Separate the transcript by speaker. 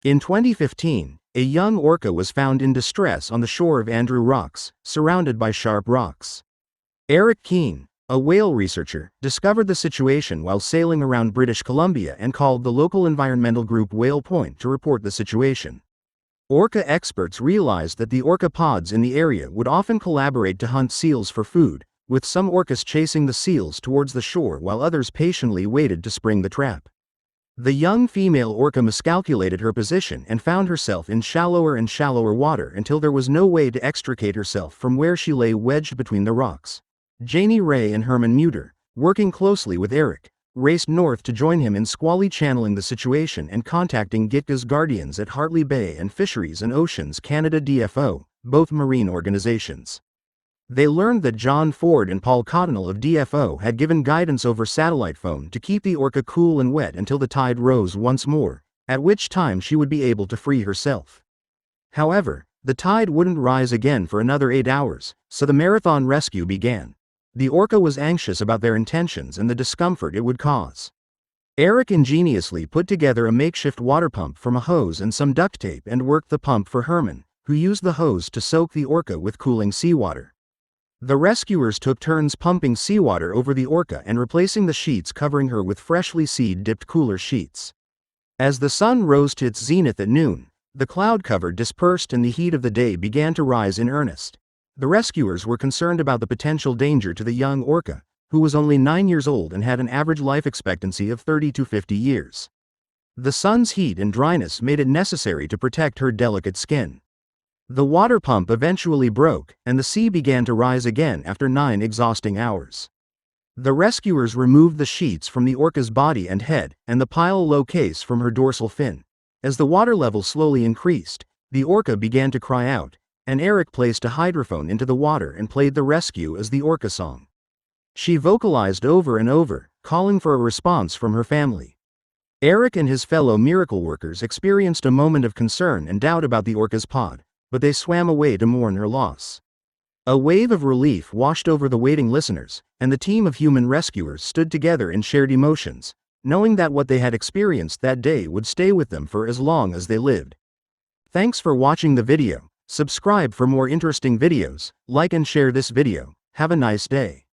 Speaker 1: In 2015, a young orca was found in distress on the shore of Andrew Rocks, surrounded by sharp rocks. Eric Keane, a whale researcher, discovered the situation while sailing around British Columbia and called the local environmental group Whale Point to report the situation. Orca experts realized that the orca pods in the area would often collaborate to hunt seals for food, with some orcas chasing the seals towards the shore while others patiently waited to spring the trap. The young female orca miscalculated her position and found herself in shallower and shallower water until there was no way to extricate herself from where she lay wedged between the rocks. Janie Ray and Herman Muter, working closely with Eric, raced north to join him in Squally channeling the situation and contacting Gitga's guardians at Hartley Bay and Fisheries and Oceans Canada DFO, both marine organizations. They learned that John Ford and Paul Cottonell of DFO had given guidance over satellite phone to keep the orca cool and wet until the tide rose once more, at which time she would be able to free herself. However, the tide wouldn't rise again for another 8 hours, so the marathon rescue began. The orca was anxious about their intentions and the discomfort it would cause. Eric ingeniously put together a makeshift water pump from a hose and some duct tape and worked the pump for Herman, who used the hose to soak the orca with cooling seawater. The rescuers took turns pumping seawater over the orca and replacing the sheets covering her with freshly seed-dipped cooler sheets. As the sun rose to its zenith at noon, the cloud cover dispersed and the heat of the day began to rise in earnest. The rescuers were concerned about the potential danger to the young orca, who was only 9 years old and had an average life expectancy of 30 to 50 years. The sun's heat and dryness made it necessary to protect her delicate skin. The water pump eventually broke, and the sea began to rise again after 9 exhausting hours. The rescuers removed the sheets from the orca's body and head, and the pile-low case from her dorsal fin. As the water level slowly increased, the orca began to cry out, and Eric placed a hydrophone into the water and played the rescue as the orca song. She vocalized over and over, calling for a response from her family. Eric and his fellow miracle workers experienced a moment of concern and doubt about the orca's pod, but they swam away to mourn her loss. A wave of relief washed over the waiting listeners, and the team of human rescuers stood together in shared emotions, knowing that what they had experienced that day would stay with them for as long as they lived. Thanks for watching the video. Subscribe for more interesting videos, like and share this video. Have a nice day.